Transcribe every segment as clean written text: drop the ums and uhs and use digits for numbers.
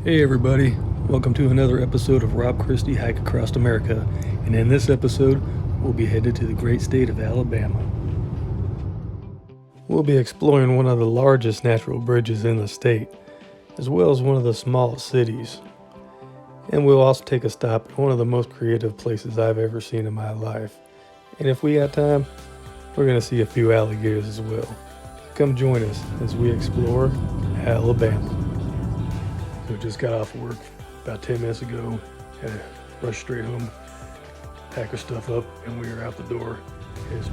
Hey everybody, welcome to another episode of Rob Christie Hike Across America, and in this episode, we'll be headed to the great state of Alabama. We'll be exploring one of the largest natural bridges in the state, as well as one of the smallest cities. And we'll also take a stop at one of the most creative places I've ever seen in my life. And if we got time, we're going to see a few alligators as well. Come join us as we explore Alabama. So just got off work about 10 minutes ago, had to rush straight home, pack our stuff up, and we were out the door.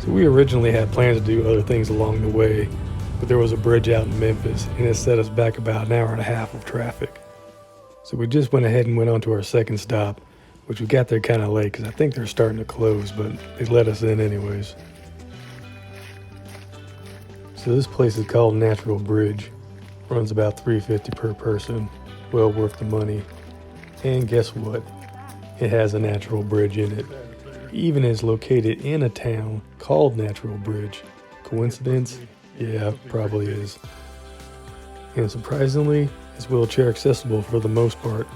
So we originally had plans to do other things along the way, but there was a bridge out in Memphis, and it set us back about an hour and a half of traffic. So we just went ahead and went on to our second stop, which we got there kind of late because I think they're starting to close, but they let us in anyways. So this place is called Natural Bridge. Runs about $3.50 per person. Well worth the money. And guess what? It has a natural bridge in it. It even is located in a town called Natural Bridge. Coincidence? Yeah, probably is. And surprisingly, it's wheelchair accessible for the most part.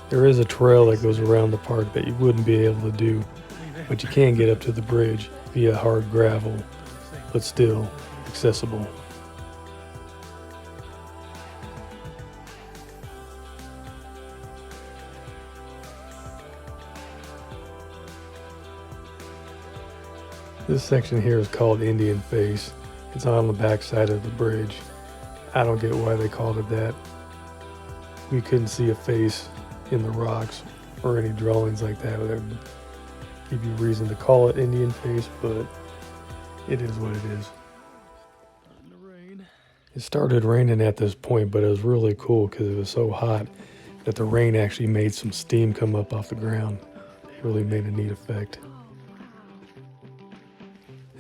There is a trail that goes around the park that you wouldn't be able to do, but you can get up to the bridge via hard gravel, but still accessible. This section here is called Indian Face. It's on the back side of the bridge. I don't get why they called it that. We couldn't see a face in the rocks or any drawings like that would give you reason to call it Indian Face, but it is what it is. It started raining at this point, but it was really cool because it was so hot that the rain actually made some steam come up off the ground. It really made a neat effect.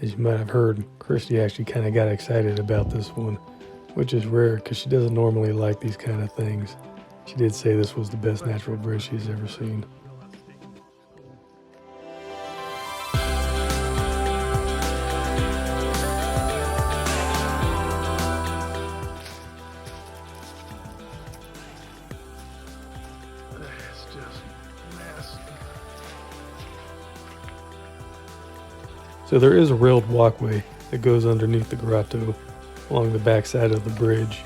As you might have heard, Christy actually kind of got excited about this one, which is rare because she doesn't normally like these kind of things. She did say this was the best natural bridge she's ever seen. It's just massive. So there is a railed walkway that goes underneath the grotto along the backside of the bridge.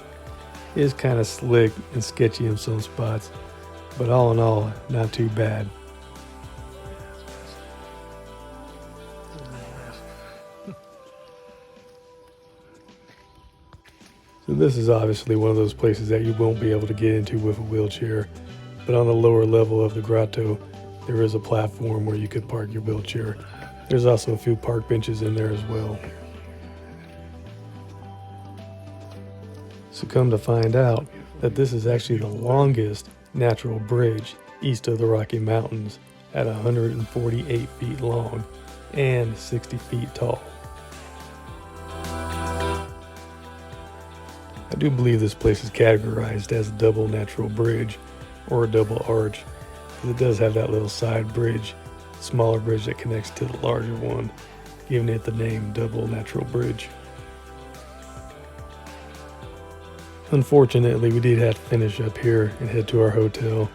It is kind of slick and sketchy in some spots, but all in all, not too bad. So this is obviously one of those places that you won't be able to get into with a wheelchair, but on the lower level of the grotto, there is a platform where you could park your wheelchair. There's also a few park benches in there as well. So come to find out that this is actually the longest natural bridge east of the Rocky Mountains at 148 feet long and 60 feet tall. I do believe this place is categorized as a double natural bridge or a double arch, because it does have that little side bridge, smaller bridge that connects to the larger one, giving it the name Double Natural Bridge. Unfortunately, we did have to finish up here and head to our hotel,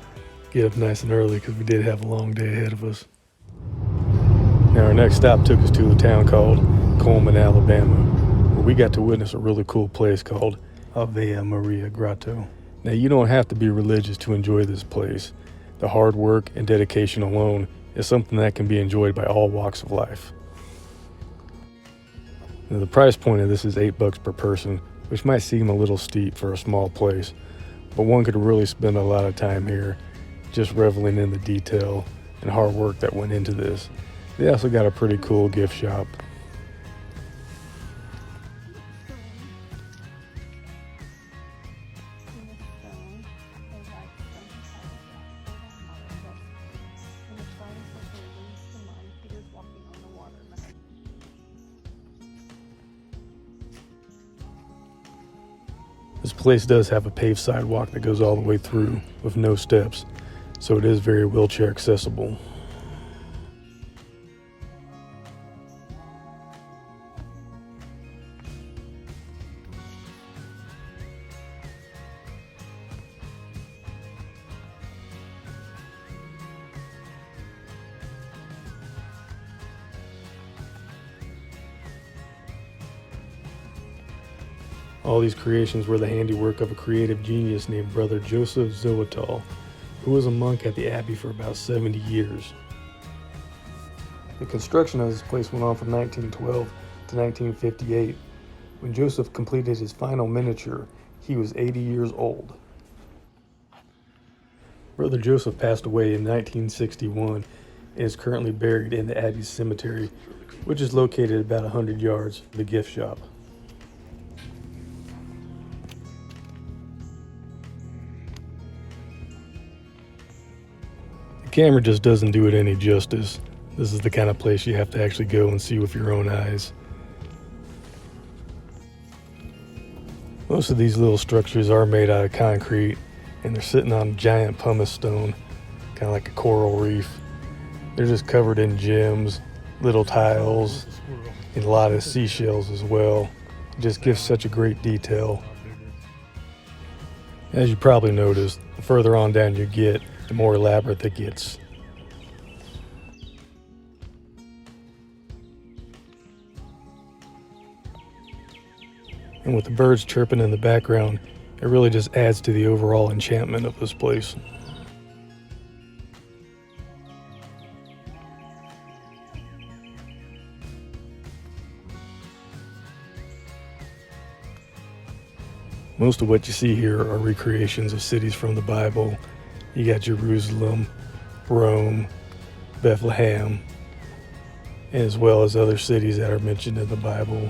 get up nice and early because we did have a long day ahead of us. Now our next stop took us to a town called Coleman, Alabama, where we got to witness a really cool place called Ave Maria Grotto. Now you don't have to be religious to enjoy this place. The hard work and dedication alone is something that can be enjoyed by all walks of life. Now the price point of this is $8 per person, which might seem a little steep for a small place, but one could really spend a lot of time here just reveling in the detail and hard work that went into this. They also got a pretty cool gift shop. This place does have a paved sidewalk that goes all the way through with no steps, so it is very wheelchair accessible. All these creations were the handiwork of a creative genius named Brother Joseph Zoetal, who was a monk at the abbey for about 70 years. The construction of this place went on from 1912 to 1958. When Joseph completed his final miniature, he was 80 years old. Brother Joseph passed away in 1961 and is currently buried in the Abbey's cemetery, which is located about 100 yards from the gift shop. The camera just doesn't do it any justice. This is the kind of place you have to actually go and see with your own eyes. Most of these little structures are made out of concrete, and they're sitting on giant pumice stone, kind of like a coral reef. They're just covered in gems, little tiles, and a lot of seashells as well. It just gives such a great detail. As you probably noticed, the further on down you get, the more elaborate it gets. And with the birds chirping in the background, it really just adds to the overall enchantment of this place. Most of what you see here are recreations of cities from the Bible. You got Jerusalem, Rome, Bethlehem, as well as other cities that are mentioned in the Bible.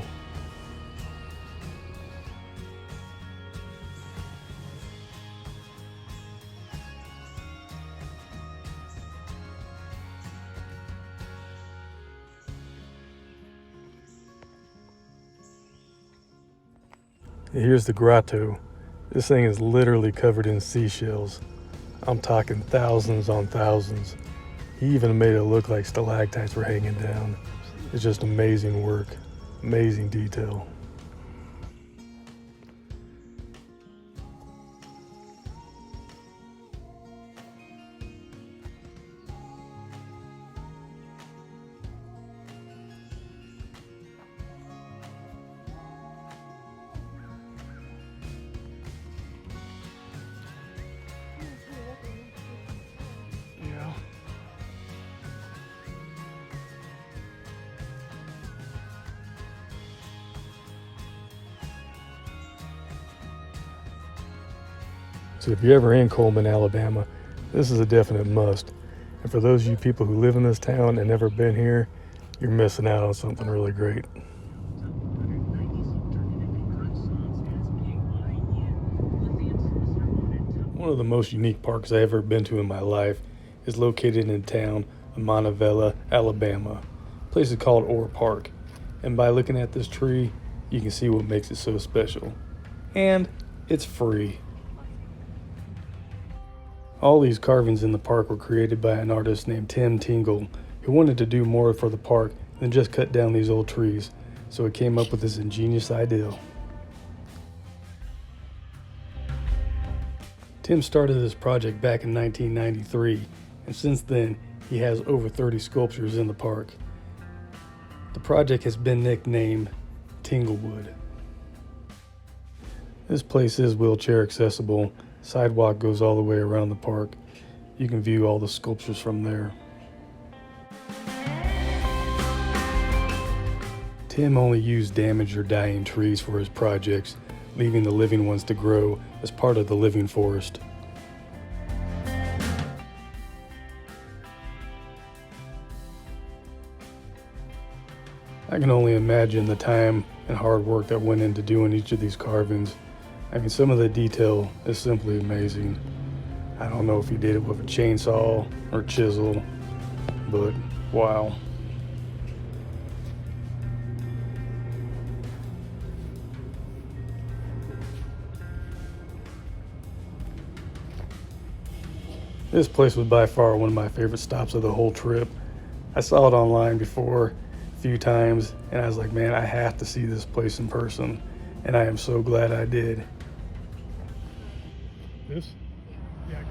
Here's the grotto. This thing is literally covered in seashells. I'm talking thousands on thousands. He even made it look like stalactites were hanging down. It's just amazing work, amazing detail. So if you're ever in Coleman, Alabama, this is a definite must. And for those of you people who live in this town and never been here, you're missing out on something really great. One of the most unique parks I've ever been to in my life is located in the town of Montevallo, Alabama. The place is called Orr Park. And by looking at this tree, you can see what makes it so special. And it's free. All these carvings in the park were created by an artist named Tim Tingle, who wanted to do more for the park than just cut down these old trees, so he came up with this ingenious idea. Tim started this project back in 1993, and since then he has over 30 sculptures in the park. The project has been nicknamed Tinglewood. This place is wheelchair accessible. Sidewalk goes all the way around the park. You can view all the sculptures from there. Tim only used damaged or dying trees for his projects, leaving the living ones to grow as part of the living forest. I can only imagine the time and hard work that went into doing each of these carvings. I mean, some of the detail is simply amazing. I don't know if he did it with a chainsaw or chisel, but wow. This place was by far one of my favorite stops of the whole trip. I saw it online before a few times, and I was like, man, I have to see this place in person, and I am so glad I did. This? Yeah,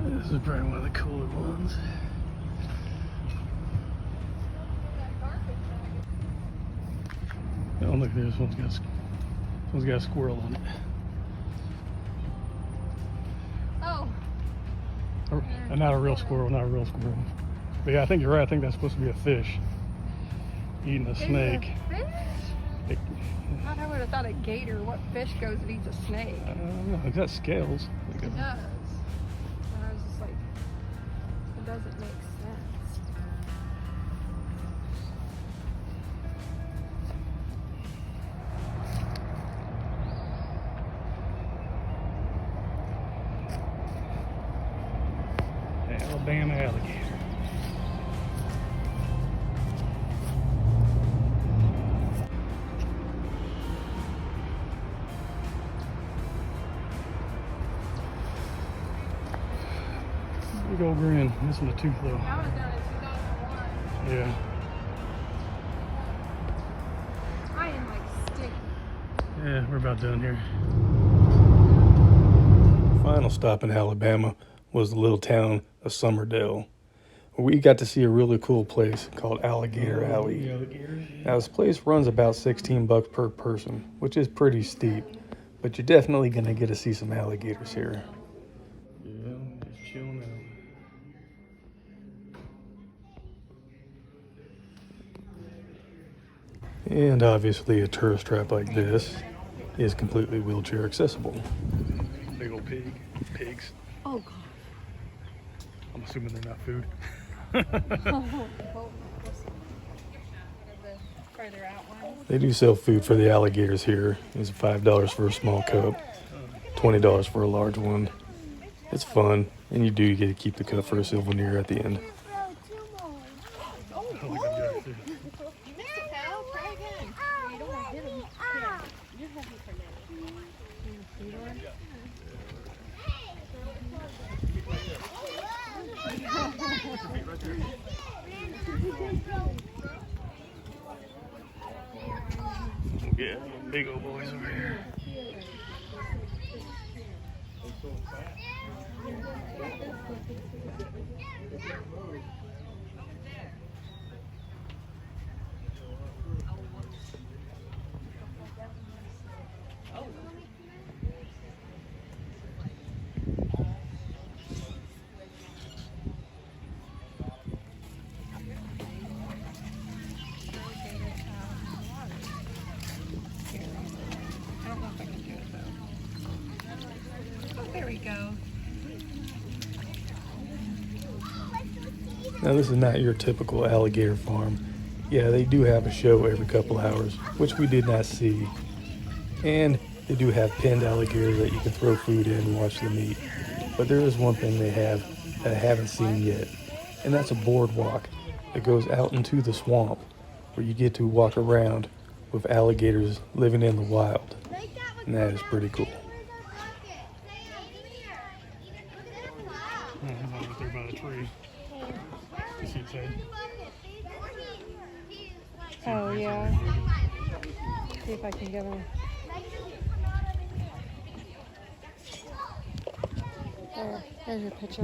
this is probably one of the cooler ones. Well, Look, this one's got a squirrel on it. Oh. Not a real squirrel, not a real squirrel. But yeah, I think you're right. I think that's supposed to be a fish eating a snake. Fish? I would have thought a gator. What fish goes and eats a snake? I don't know. It's got scales. It does. And I was just like, it doesn't make sense. Alabama alligator. Big old grin. Missing a tooth though. I would have done it 2001. Yeah. I am like sticky. Yeah, we're about done here. Final stop in Alabama was the little town of Summerdale. We got to see a really cool place called Alligator Alley. Now this place runs about $16 per person, which is pretty steep, but you're definitely gonna get to see some alligators here. Yeah, just chilling out. And obviously a tourist trap like this is completely wheelchair accessible. Big old pigs. Oh God. I'm assuming they're not food. Further out ones. They do sell food for the alligators here. It's $5 for a small cup, $20 for a large one. It's fun, and you do get to keep the cup for a souvenir at the end. Yeah, big old boys over here. There we go. Now this is not your typical alligator farm. Yeah, they do have a show every couple hours, which we did not see. And they do have pinned alligators that you can throw food in and watch them eat. But there is one thing they have that I haven't seen yet, and that's a boardwalk that goes out into the swamp where you get to walk around with alligators living in the wild. And that is pretty cool. Right there by the tree. You see its head? Oh yeah. See if I can get him. There's your picture.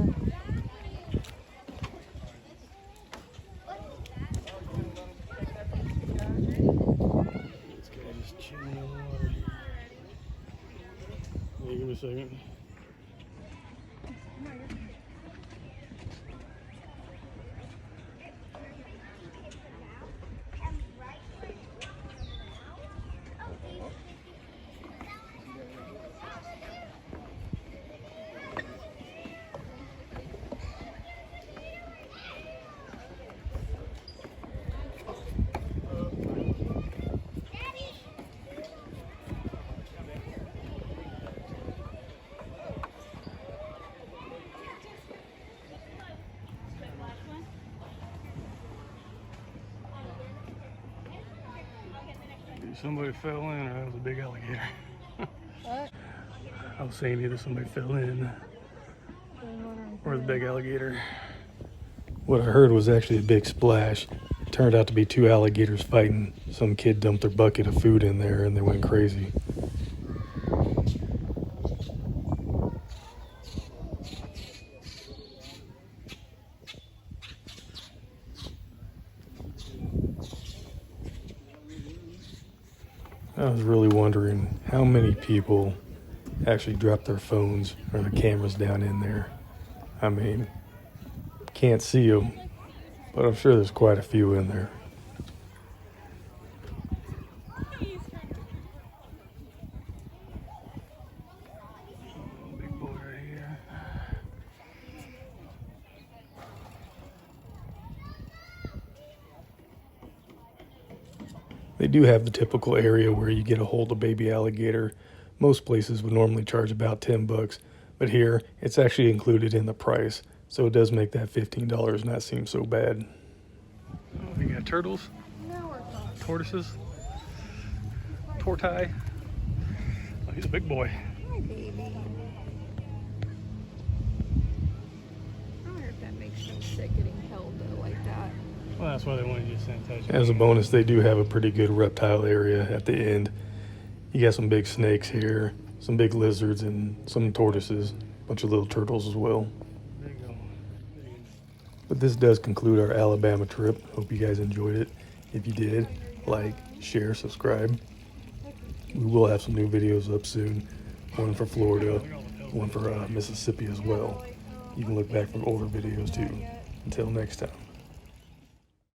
This guy just chilling in the water. Yeah, give me a second. Somebody fell in, or that was a big alligator. What? I was saying either somebody fell in or the big alligator. What I heard was actually a big splash. It turned out to be two alligators fighting. Some kid dumped their bucket of food in there and they went crazy. I was really wondering how many people actually drop their phones or their cameras down in there. I mean, can't see them, but I'm sure there's quite a few in there. Big boy right here. They do have the typical area where you get a hold of baby alligator. Most places would normally charge about $10, but here it's actually included in the price, so it does make that $15 not seem so bad. Oh, you got turtles, Now we're talking. tortoises, tortai. Oh, he's a big boy. Hi, baby. I wonder if that makes them sick getting held like that. Well, that's why they wanted you to sanitize. As a bonus, they do have a pretty good reptile area at the end. You got some big snakes here, some big lizards, and some tortoises, a bunch of little turtles as well. There you go. There you But this does conclude our Alabama trip. Hope you guys enjoyed it. If you did, like, share, subscribe. We will have some new videos up soon. One for Florida, one for Mississippi as well. You can look back for older videos too. Until next time.